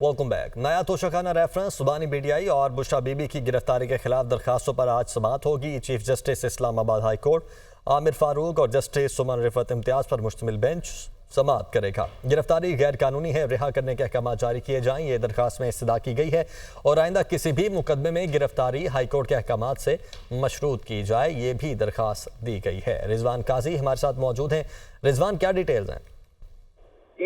Welcome back. नया Toshakhana reference सुबानी BDI और बुशरा बीबी की गिरफ्तारी के खिलाफ दरखास्तों पर आज समाअत होगी। Chief justice Islamabad high court Aamir Farooq और जस्टिस सुमन रिफत इम्तियाज पर मुश्तमिल बेंच समाअत करेगा। गिरफ्तारी गैर कानूनी है, रिहा करने के अहकाम जारी किए जाएं, ये दरखास्त में इस्तदा की गई है और आइंदा किसी भी मुकदमे में गिरफ्तारी हाई कोर्ट के अहकाम से मशरूत की जाए, ये भी दरखास्त दी गई है। रिजवान काजी हमारे साथ मौजूद हैं। रिजवान, क्या डिटेल्स हैं?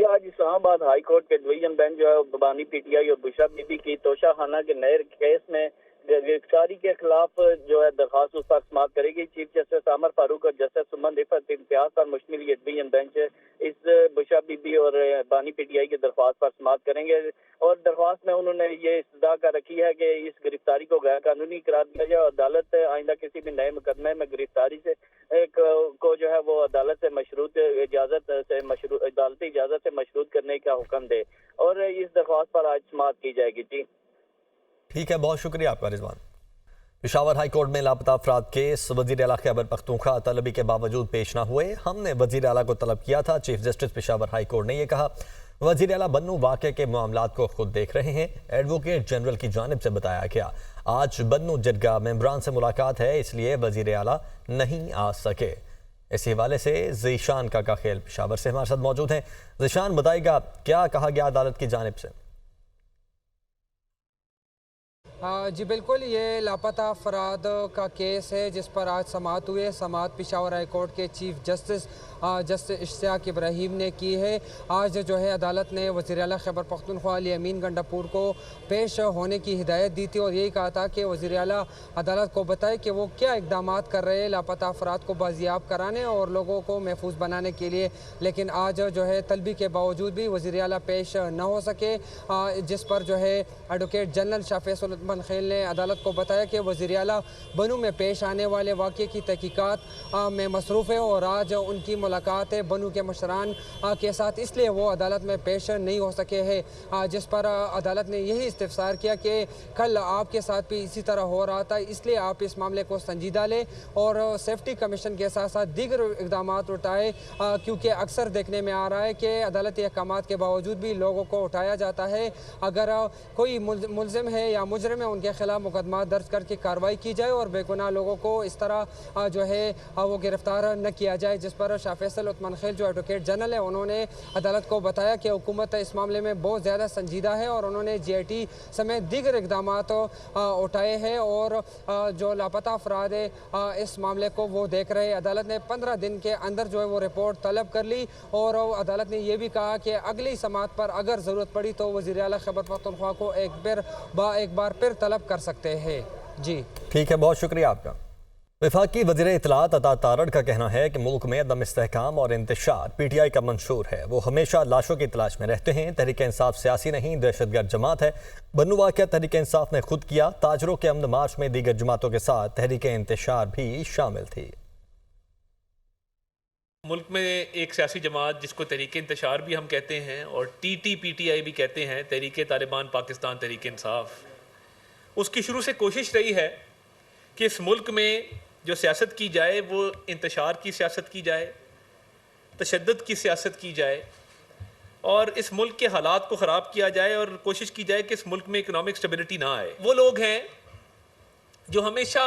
आज इस्लामाबाद हाई कोर्ट के डिवीजन बेंच जो है बानी पीटीआई और बुशरा बीबी की तोशाखाना के नए केस में गिरफ्तारी के खिलाफ जो है दरखास्त उस पर समाअत करेगी। चीफ जस्टिस आमिर फारूक और जस्टिस सुमन रिफत इम्तियाज पर मुश्तमिल ये डिवीजन बेंच इस बुशरा बीबी और बानी पीटीआई की दरख्वास्त पर समाअत करेंगे और दरख्वास्त में उन्होंने ये इस्तदा कर रखी है कि इस गिरफ्तारी को गैर कानूनी करार दिया जाए और अदालत आइंदा किसी भी नए मुकदमे में गिरफ्तारी से को जो है वो अदालत से अदालती इजाजत से मशरूत करने का हुक्म दे और इस दरख्वास्त पर आज समाअत की जाएगी। जी ठीक है, बहुत शुक्रिया आपका रिजवान। पेशावर हाई कोर्ट में लापता अफराद केस वजीर आला खैबर पख्तूनख्वा तलबी के बावजूद पेश न हुए। हमने वजीर आला को तलब किया था। Chief justice Peshawar high court ने यह कहा। वजीर आला बन्नू वाक़े के मामलात को खुद देख रहे हैं, एडवोकेट जनरल की जानिब से बताया गया। आज बन्नू जरगा मेंबरान से मुलाकात है, इसलिए वजीर आला नहीं आ सके। इसी हवाले से ज़ीशान काका खेल पेशावर से हमारे साथ मौजूद हैं। ज़ीशान, बताइएगा क्या कहा गया अदालत की जानिब से? जी बिल्कुल, ये लापता अफराद का केस है जिस पर आज समाअत हुई है। समाअत पेशावर हाई कोर्ट के चीफ जस्टिस इश्तियाक इब्राहिम ने की है। आज जो है अदालत ने वज़ीर आला खैबर पख्तूनख्वा अली अमीन गंडापुर को पेश होने की हिदायत दी थी और यही कहा था कि वज़ीर आला अदालत को बताए कि वो क्या इक़दाम कर रहे हैं लापता अफराद को बाजियाब कराने और लोगों को महफूज बनाने के लिए। लेकिन आज जो है तलबी के बावजूद भी वज़ीर आला पेश न हो सके, जिस पर जो है एडवोकेट जनरल शाफिउल खेल ने अदालत को बताया कि वज़ीर आला बन्नू में पेश आने वाले वाक़े की तहकीकात में मसरूफ़ है और आज उनकी मुलाकात है बन्नू के मशरान के साथ, इसलिए वो अदालत में पेश नहीं हो सके हैं। जिस पर अदालत ने यही इस्तिफ़सार किया कि कल आपके साथ भी इसी तरह हो रहा था, इसलिए आप इस मामले को संजीदा लें और सेफ्टी कमीशन के साथ साथ दीगर इक़दाम उठाए, क्योंकि अक्सर देखने में आ रहा है कि अदालती अहकाम के बावजूद भी लोगों को उठाया जाता है। अगर कोई मुलज़िम है या मुजरिम है उनके खिलाफ मुकदमा दर्ज करके कार्रवाई की जाए और बेगुनाह लोगों को इस तरह जो है वो गिरफ्तार न किया जाए। जिस पर शाफिउल खेल जो एडवोकेट जनरल है उन्होंने अदालत को बताया कि हुकूमत इस मामले में बहुत ज़्यादा संजीदा है और उन्होंने GIT समेत दीगर इक़दाम उठाए हैं और जो लापता अफराद है इस मामले को वो देख रहे हैं। अदालत ने 15 दिन के अंदर जो है वो रिपोर्ट तलब कर ली और अदालत ने यह भी कहा कि अगली समाअत पर अगर ज़रूरत पड़ी तो वज़ीर आला खैबर पख्तूनख्वा को एक बार फिर तलब कर सकते हैं। जी ठीक है, बहुत शुक्रिया आपका। वफाकी वज़ीर इत्तलात अता तारड़ का कहना है कि मुल्क में अदम इस्तेहकाम और इंतशार PTI का मंशूर है। वो हमेशा लाशों की तलाश में रहते हैं। तहरीक इंसाफ सियासी नहीं, दहशतगर्द जमात है। बन्नू वाक़या तहरीक इंसाफ ने खुद किया। ताजरों के अमन मार्च में दीगर जमातों के साथ तहरीक इंतशार भी शामिल थी। मुल्क में एक सियासी जमात जिसको तहरीक इंतशार भी हम कहते हैं और TTPTI भी कहते हैं, तहरीक तालिबान पाकिस्तान तहरीक इंसाफ, उसकी शुरू से कोशिश रही है कि इस मुल्क में जो सियासत की जाए वो इंतशार की सियासत की जाए, तशद्दुद की सियासत की जाए और इस मुल्क के हालात को ख़राब किया जाए और कोशिश की जाए कि इस मुल्क में इकनॉमिक स्टेबिलिटी ना आए। वो लोग हैं जो हमेशा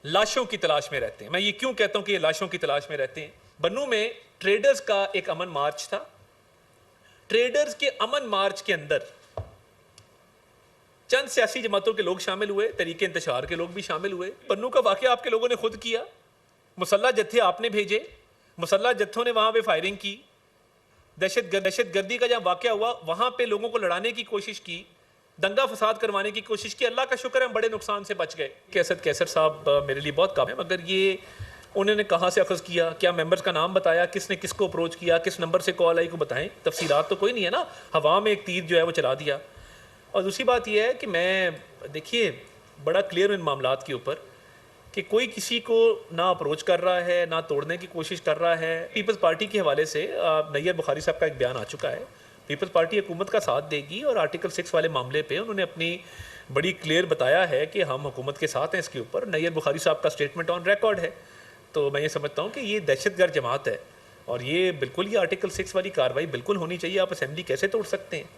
लाशों की तलाश में रहते हैं। मैं ये क्यों कहता हूँ कि ये लाशों की तलाश में रहते हैं? बन्नू में ट्रेडर्स का एक अमन मार्च था। ट्रेडर्स के अमन मार्च के अंदर चंद सियासी जमातों के लोग शामिल हुए, तरीके इंतशार के लोग भी शामिल हुए। बन्नू का वाक़या आपके लोगों ने खुद किया। मुसल्ला जत्थे आपने भेजे, मुसल्ला जत्थों ने वहाँ पे फायरिंग की। दहशतगर्दी का जब वाक़या हुआ वहाँ पे लोगों को लड़ाने की कोशिश की, दंगा फसाद करवाने की कोशिश की। अल्लाह का शुक्र है हम बड़े नुकसान से बच गए। असद कैसर साहब मेरे लिए बहुत काम है, मगर ये उन्होंने कहाँ से अखज़ किया, क्या मेंबर्स का नाम बताया, किसने किसको अप्रोच किया, किस नंबर से कॉल आई को बताएं। तफसीलात तो कोई नहीं है ना, हवा में एक तीर जो है वो चला दिया। और दूसरी बात यह है कि मैं देखिए बड़ा क्लियर इन मामलात के ऊपर कि कोई किसी को ना अप्रोच कर रहा है ना तोड़ने की कोशिश कर रहा है। पीपल्स पार्टी के हवाले से नैयर बुखारी साहब का एक बयान आ चुका है। पीपल्स पार्टी हुकूमत का साथ देगी और आर्टिकल 6 वाले मामले पे उन्होंने अपनी बड़ी क्लियर बताया है कि हम हुकूमत के साथ हैं। इसके ऊपर नैयर बुखारी साहब का स्टेटमेंट ऑन रिकॉर्ड है। तो मैं ये समझता हूँ कि ये दहशतगर्द जमात है और ये बिल्कुल, ये आर्टिकल 6 वाली कार्रवाई बिल्कुल होनी चाहिए। आप असेंबली कैसे तोड़ सकते हैं?